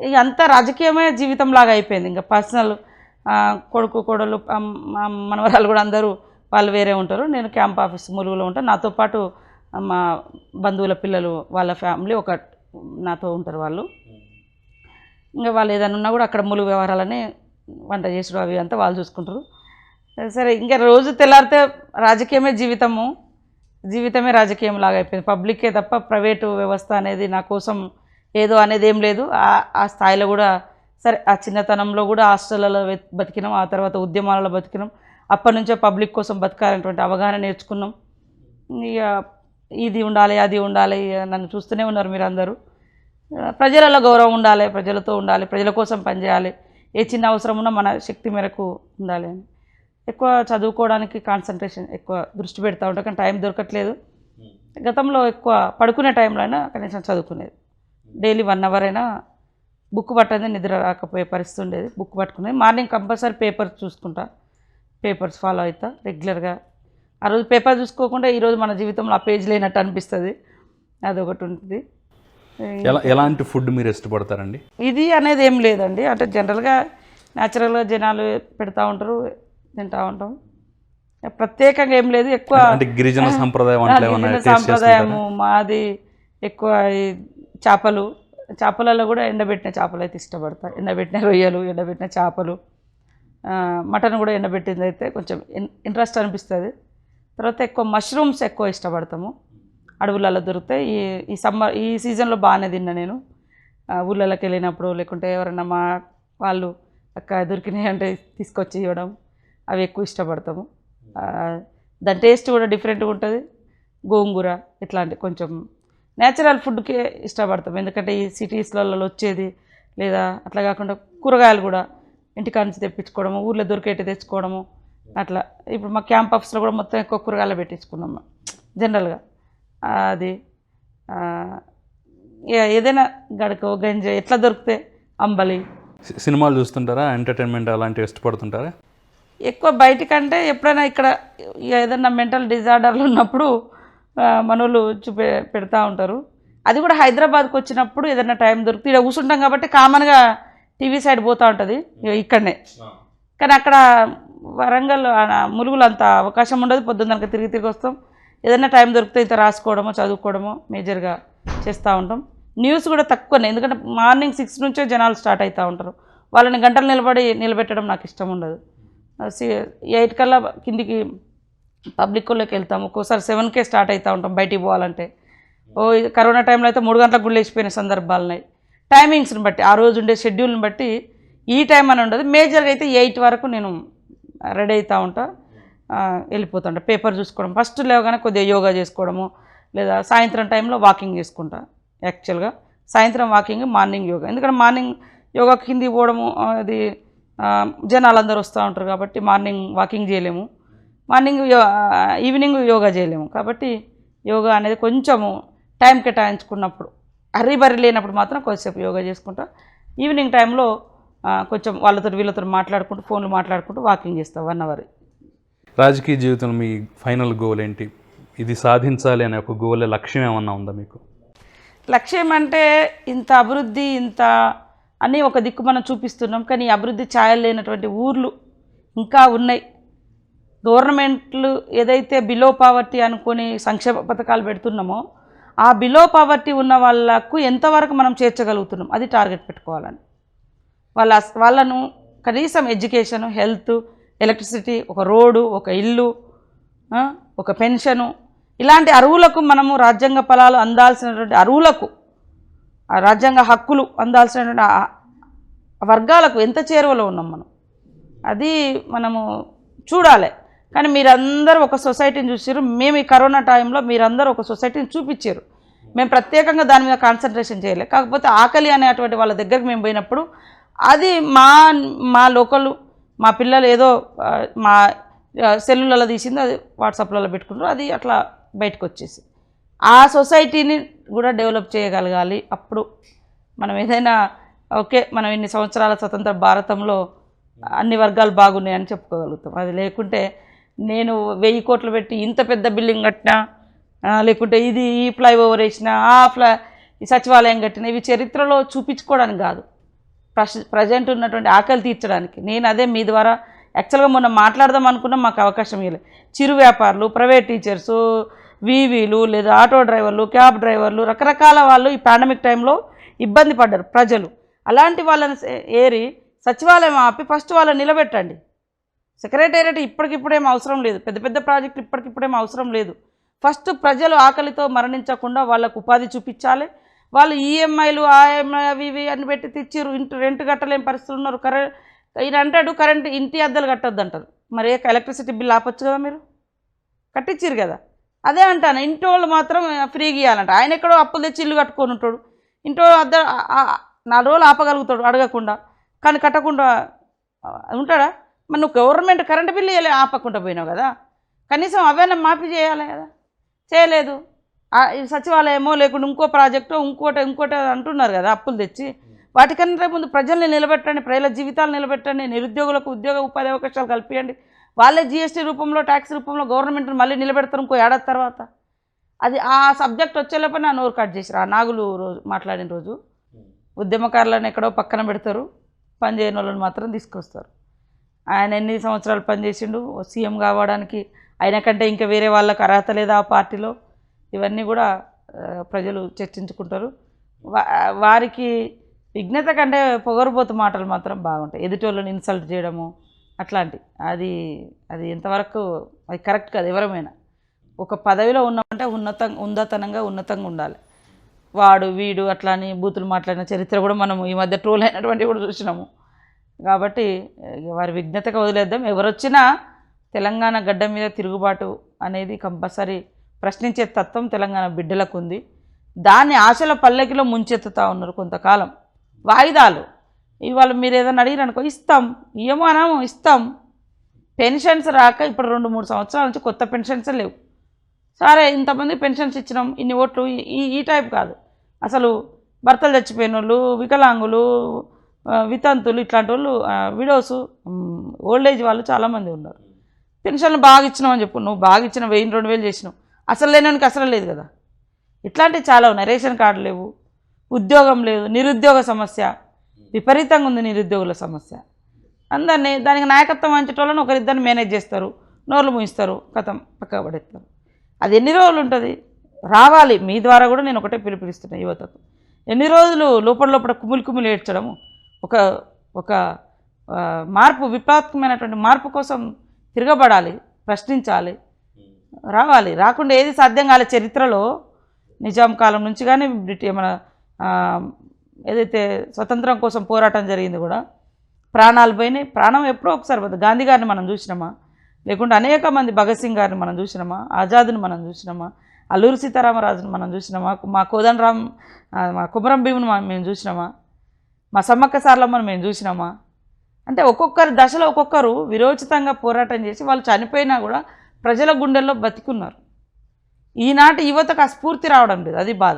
ఇక అంతా రాజకీయమే జీవితంలాగా అయిపోయింది. ఇంకా పర్సనల్ కొడుకు కోడలు మనవరాలు కూడా అందరూ వాళ్ళు వేరే ఉంటారు. నేను క్యాంప్ ఆఫీస్ ములుగులో ఉంటాను. నాతో పాటు మా బంధువుల పిల్లలు వాళ్ళ ఫ్యామిలీ ఒక నాతో ఉంటారు. వాళ్ళు ఇంకా వాళ్ళు ఏదైనా ఉన్నా కూడా అక్కడ ములుగు వ్యవహారాలని వంట చేసుడు అవి అంతా వాళ్ళు చూసుకుంటారు. సరే ఇంకా రోజు తెల్లారితే రాజకీయమే జీవితమే రాజకీయం లాగా అయిపోయింది. పబ్లికే తప్ప ప్రైవేటు వ్యవస్థ అనేది నా కోసం ఏదో అనేది ఏం లేదు. ఆ స్థాయిలో కూడా సరే ఆ చిన్నతనంలో కూడా హాస్టళ్ళలో బతికినాం, ఆ తర్వాత ఉద్యమాలలో బతికినాం. అప్పటి నుంచే పబ్లిక్ కోసం బతకాలనేటువంటి అవగాహన నేర్చుకున్నాం. ఇక ఇది ఉండాలి అది ఉండాలి, నన్ను చూస్తూనే ఉన్నారు మీరు అందరూ. ప్రజలలో గౌరవం ఉండాలి, ప్రజలతో ఉండాలి, ప్రజల కోసం పనిచేయాలి, ఏ చిన్న అవసరం ఉన్నా మన శక్తి మేరకు ఉండాలి అని ఎక్కువ చదువుకోవడానికి కాన్సన్ట్రేషన్ ఎక్కువ దృష్టి పెడతా ఉంటాను. కానీ టైం దొరకట్లేదు. గతంలో ఎక్కువ పడుకునే టైంలో అయినా కనీసం చదువుకునేది. డైలీ 1 అవర్ అయినా బుక్ పట్టేది, నిద్ర రాకపోయే పరిస్థితి ఉండేది. బుక్ పట్టుకునేది. మార్నింగ్ కంపల్సరీ పేపర్ చూసుకుంటా, పేపర్స్ ఫాలో అవుతా రెగ్యులర్గా. ఆ రోజు పేపర్ చూసుకోకుండా ఈరోజు మన జీవితంలో ఆ పేజ్ లేనట్టు అనిపిస్తుంది. అదొకటి ఉంటుంది. ఎలాంటి ఫుడ్ మీరు ఇష్టపడతారండి? ఇది అనేది ఏం లేదండి. అంటే జనరల్గా న్యాచురల్గా జనాలు పెడతా ఉంటారు, తింటూ ఉంటాం. ప్రత్యేకంగా ఏం లేదు. ఎక్కువ గిరిజన సాంప్రదాయము మాది. ఎక్కువ చేపలలో కూడా ఎండబెట్టిన చేపలు అయితే ఇష్టపడతా. ఎండబెట్టిన రొయ్యలు, ఎండబెట్టిన చేపలు, మటన్ కూడా ఎండబెట్టింది అయితే కొంచెం ఇంట్రెస్ట్ అనిపిస్తుంది. తర్వాత ఎక్కువ మష్రూమ్స్ ఎక్కువ ఇష్టపడతాము. అడవులలో దొరుకుతాయి. ఈ సీజన్లో బాగానే తిన్నా నేను. ఊళ్ళలోకి వెళ్ళినప్పుడు లేకుంటే ఎవరన్నా మా వాళ్ళు అక్క దొరికినాయి అంటే తీసుకొచ్చి ఇవ్వడం, అవి ఎక్కువ ఇష్టపడతాము. దాని టేస్ట్ కూడా డిఫరెంట్గా ఉంటుంది. గోంగూర ఇట్లాంటి కొంచెం న్యాచురల్ ఫుడ్కే ఇష్టపడతాం. ఎందుకంటే ఈ సిటీస్లలో వచ్చేది లేదా అట్లా కాకుండా కూరగాయలు కూడా ఇంటికాడ నుంచి తెప్పించుకోవడము, ఊళ్ళో దొరికేటి తెచ్చుకోవడము అట్లా. ఇప్పుడు మా క్యాంప్ ఆఫీస్లో కూడా మొత్తం ఎక్కువ కూరగాయలు పెట్టించుకున్నాం జనరల్గా. అది ఏదైనా గడకో గంజ ఎట్లా దొరికితే అంబలి. సినిమాలు చూస్తుంటారా? ఎంటర్టైన్మెంట్ అలాంటివి ఇష్టపడుతుంటారా? ఎక్కువ బయటికంటే ఎప్పుడైనా ఇక్కడ ఏదైనా మెంటల్ డిజార్డర్లు ఉన్నప్పుడు మనోళ్ళు పెడతా ఉంటారు. అది కూడా హైదరాబాద్కి వచ్చినప్పుడు ఏదైనా టైం దొరికితే ఇక్కడ కూర్చుంటాం కాబట్టి కామన్గా టీవీ సైడ్ పోతూ ఉంటుంది ఇక్కడనే. కానీ అక్కడ వరంగల్ ములుగులు అంత అవకాశం ఉండదు. పొద్దున్న తిరిగి వస్తాం. ఏదైనా టైం దొరికితే ఇంత రాసుకోవడమో చదువుకోవడమో మేజర్గా చేస్తూ ఉంటాం. న్యూస్ కూడా తక్కువనే, ఎందుకంటే మార్నింగ్ 6 నుంచే జనాలు స్టార్ట్ అవుతూ ఉంటారు. వాళ్ళని గంటలు నిలబెట్టడం నాకు ఇష్టం ఉండదు. 8 కల్లా కిందికి పబ్లిక్లోకి వెళ్తాము. ఒక్కోసారి 7కే స్టార్ట్ అవుతూ ఉంటాం బయటికి పోవాలంటే. కరోనా టైంలో అయితే 3 గంటలకు గుళ్ళు వేసిపోయిన సందర్భాలున్నాయి. టైమింగ్స్ని బట్టి, ఆ రోజు ఉండే షెడ్యూల్ని బట్టి ఈ టైం అని ఉండదు. మేజర్గా అయితే 8 వరకు నేను రెడీ అవుతూ ఉంటా, వెళ్ళిపోతుంటా. పేపర్ చూసుకోవడం, ఫస్ట్ లేవగానే కొద్దిగా యోగా చేసుకోవడము, లేదా సాయంత్రం టైంలో వాకింగ్ చేసుకుంటా. యాక్చువల్గా సాయంత్రం వాకింగ్, మార్నింగ్ యోగా. ఎందుకంటే మార్నింగ్ యోగా కిందికి పోవడము అది జనాలు అందరూ వస్తూ ఉంటారు కాబట్టి మార్నింగ్ వాకింగ్ చేయలేము, ఈవినింగ్ యోగా చేయలేము. కాబట్టి యోగా అనేది కొంచెము టైం కేటాయించుకున్నప్పుడు, హర్రీ లేనప్పుడు మాత్రం కొద్దిసేపు యోగా చేసుకుంటా. ఈవినింగ్ టైంలో కొంచెం వాళ్ళతో వీళ్ళతో మాట్లాడుకుంటూ, ఫోన్లు మాట్లాడుకుంటూ వాకింగ్ చేస్తాం 1 అవర్. రాజకీయ జీవితంలో మీ ఫైనల్ గోల్ ఏంటి? ఇది సాధించాలి అనే ఒక గోల్, లక్ష్యం ఏమన్నా ఉందా మీకు? లక్ష్యం అంటే ఇంత అభివృద్ధి ఇంత అని ఒక దిక్కు మనం చూపిస్తున్నాం. కానీ అభివృద్ధి ఛాయలు లేనటువంటి ఊర్లు ఇంకా ఉన్నాయి. గవర్నమెంట్లు ఏదైతే బిలో పావర్టీ అనుకొని సంక్షేమ పథకాలు పెడుతున్నామో ఆ బిలో పావర్టీ ఉన్న వాళ్ళకు ఎంతవరకు మనం చేర్చగలుగుతున్నాం, అది టార్గెట్ పెట్టుకోవాలని. వాళ్ళను కనీసం ఎడ్యుకేషన్, హెల్త్, ఎలక్ట్రిసిటీ, ఒక రోడ్డు, ఒక ఇల్లు, ఒక పెన్షను, ఇలాంటి అర్హులకు మనము రాజ్యాంగ ఫలాలు అందాల్సినటువంటి అర్హులకు, ఆ రాజ్యాంగ హక్కులు అందాల్సినటువంటి వర్గాలకు ఎంత చేరువలో ఉన్నాం మనం, అది మనము చూడాలి. కానీ మీరందరూ ఒక సొసైటీని చూసారు. మేము ఈ కరోనా టైంలో మీరందరూ ఒక సొసైటీని చూపించారు. మేము ప్రత్యేకంగా దాని మీద కాన్సన్ట్రేషన్ చేయలేదు. కాకపోతే ఆకలి అనేటువంటి వాళ్ళ దగ్గరికి మేము పోయినప్పుడు అది మా లోకల్ మా పిల్లలు ఏదో మా సెల్లులలో తీసింది, అది వాట్సాప్లలో పెట్టుకుంటారు, అది అట్లా బయటకు వచ్చేసి ఆ సొసైటీని కూడా డెవలప్ చేయగలగాలి. అప్పుడు మనం ఏదైనా ఓకే, మనం ఇన్ని సంవత్సరాల స్వతంత్ర భారతంలో అన్ని వర్గాలు బాగున్నాయని చెప్పుకోగలుగుతాం. అది లేకుంటే నేను 1000 కోట్లు పెట్టి ఇంత పెద్ద బిల్డింగ్ కట్టినా, లేకుంటే ఈ ఫ్లైఓవర్ వేసినా, ఈ సచివాలయం కట్టినా, ఇవి చరిత్రలో చూపించుకోవడానికి కాదు, ప్రజెంట్ ఉన్నటువంటి ఆకలి తీర్చడానికి. నేను అదే మీ ద్వారా యాక్చువల్గా మొన్న మాట్లాడదాం అనుకున్నా, మాకు అవకాశం ఇవ్వలేదు. చిరు వ్యాపారులు, ప్రైవేట్ టీచర్సు, వీవీలు లేదా ఆటో డ్రైవర్లు, క్యాబ్ డ్రైవర్లు, రకరకాల వాళ్ళు ఈ పాండమిక్ టైంలో ఇబ్బంది పడ్డారు ప్రజలు. అలాంటి వాళ్ళని ఏరి సచివాలయం ఆపి ఫస్ట్ వాళ్ళని నిలబెట్టండి. సెక్రటేరియట్ ఇప్పటికిప్పుడేం అవసరం లేదు, పెద్ద పెద్ద ప్రాజెక్టులు ఇప్పటికిప్పుడేం అవసరం లేదు. ఫస్ట్ ప్రజలు ఆకలితో మరణించకుండా వాళ్ళకు ఉపాధి చూపించాలి. వాళ్ళు ఈఎంఐలు ఆఎంఐ అవి ఇవి అని పెట్టి తెచ్చిరు, రెంట్ కట్టలేని పరిస్థితులు ఉన్నారు. ఈయన అంటాడు కరెంట్ ఇంటి అద్దెలు కట్టొద్దు అంటారు. మరి ఎలక్ట్రిసిటీ బిల్ ఆపొచ్చు కదా, మీరు కట్టించారు కదా. అదే అంటాను, ఇంటి వాళ్ళు మాత్రం ఫ్రీగా ఇవ్వాలంట. ఆయన ఎక్కడో అప్పులు తెచ్చి ఇల్లు కట్టుకొని ఉంటాడు, ఇంటి అద్దె 4 రోజులు ఆపగలుగుతాడు అడగకుండా, కానీ కట్టకుండా ఉంటాడా? మరి నువ్వు గవర్నమెంట్ కరెంటు బిల్లు ఆపకుండా పోయినావు కదా, కనీసం అవైనా మాఫీ చేయాలి కదా, చేయలేదు. సచివాలయమో లేకుండా ఇంకో ప్రాజెక్టు ఇంకోటి అంటున్నారు కదా అప్పులు తెచ్చి. వాటికన్నా ముందు ప్రజల్ని నిలబెట్టండి, ప్రజల జీవితాలు నిలబెట్టండి, నిరుద్యోగులకు ఉద్యోగ ఉపాధి అవకాశాలు కల్పించండి. వాళ్ళే జీఎస్టీ రూపంలో ట్యాక్స్ రూపంలో గవర్నమెంట్ని మళ్ళీ నిలబెడతారు ఇంకో ఏడాది తర్వాత. అది ఆ సబ్జెక్ట్ వచ్చేలోపే నా నోరు కట్ చేశారు. ఆ నాగులు రోజు మాట్లాడిన రోజు ఉద్యమకారులను ఎక్కడో పక్కన పెడతారు, పనిచేయని వాళ్ళని మాత్రం తీసుకొస్తారు. ఆయన ఎన్ని సంవత్సరాలు పనిచేసిండు సీఎం కావడానికి, ఆయన కంటే ఇంకా వేరే వాళ్ళకి అర్హత లేదా ఆ పార్టీలో, ఇవన్నీ కూడా ప్రజలు చర్చించుకుంటారు. వారికి విఘ్నత కంటే పొగరుబోతు మాటలు మాత్రం బాగుంటాయి, ఎదుటోళ్ళని ఇన్సల్ట్ చేయడము అట్లాంటి. అది ఎంతవరకు అది కరెక్ట్ కాదు. ఎవరమైనా ఒక పదవిలో ఉన్నామంటే ఉన్నతంగా ఉండాలి. వాడు వీడు అట్లా అని బూతులు మాట్లాడిన చరిత్ర కూడా మనం ఈ మధ్య ట్రోల్ అయినటువంటివి కూడా చూసినాము. కాబట్టి వారి విఘ్నతగా వదిలేద్దాం. ఎవరొచ్చినా తెలంగాణ గడ్డ మీద తిరుగుబాటు అనేది కంపల్సరీ ప్రశ్నించే తత్వం తెలంగాణ బిడ్డలకు ఉంది. దాన్ని ఆశల పల్లకిలో ముంచెత్తుతూ ఉన్నారు కొంతకాలం. వాయిదాలు ఇవాళ మీరు ఏదైనా అడిగిరనుకో ఇస్తాం, ఏమో అనము ఇస్తాం. పెన్షన్స్ రాక ఇప్పుడు 2-3 సంవత్సరాల నుంచి కొత్త పెన్షన్స్ లేవు. సరే ఇంతమంది పెన్షన్స్ ఇచ్చినాం, ఇన్ని ఓట్లు, ఈ టైప్ కాదు. అసలు భర్తలు చచ్చిపోయిన వాళ్ళు, వికలాంగులు, వితంతులు, ఇట్లాంటి వాళ్ళు, విడోస్, ఓల్డ్ ఏజ్ వాళ్ళు చాలామంది ఉన్నారు. పెన్షన్లు బాగా ఇచ్చినావు అని చెప్పు, నువ్వు బాగా ఇచ్చిన 1000-2000 చేసినావు, అసలు లేనానికి అసలు లేదు కదా. ఇట్లాంటివి చాలా ఉన్నాయి. రేషన్ కార్డు లేవు, ఉద్యోగం లేదు, నిరుద్యోగ సమస్య విపరీతంగా ఉంది. నిరుద్యోగుల సమస్య అందరినీ దానికి నాయకత్వం వహించేటోళ్ళని ఒకరిద్దరిని మేనేజ్ చేస్తారు, నోర్లు ముయిస్తారు, కథం పక్క పడేస్తారు. అది ఎన్ని రోజులు ఉంటుంది? రావాలి. మీ ద్వారా కూడా నేను ఒకటే పిలుపునిస్తున్నాను యువతకు. ఎన్ని రోజులు లోపల కుమిలి ఏడ్చడము? ఒక మార్పు, విప్లవాత్మకమైనటువంటి మార్పు కోసం తిరగబడాలి, ప్రశ్నించాలి, రావాలి. రాకుండా ఏది సాధ్యం కాలే. చరిత్రలో నిజాం కాలం నుంచి కానీ మన ఏదైతే స్వతంత్రం కోసం పోరాటం జరిగింది కూడా ప్రాణాలు పోయినాయి. ప్రాణం ఎప్పుడో ఒకసారి పోతుంది. గాంధీ గారిని మనం చూసినామా? లేకుంటే అనేక మంది భగత్ సింగ్ గారిని మనం చూసినామా? ఆజాద్ని మనం చూసినామా? అల్లూరి సీతారామరాజుని మనం చూసినామా? మా కోదండరామ్, మా కుమరం భీముని మేము చూసినామా? మా సమ్మక్క సారలమ్మని మేము చూసినామా? అంటే ఒక్కొక్కరి దశలో ఒక్కొక్కరు విరోచితంగా పోరాటం చేసి వాళ్ళు చనిపోయినా కూడా ప్రజల గుండెల్లో బతికున్నారు. ఈనాటి యువతకు ఆ స్ఫూర్తి రావడం లేదు, అది బాధ.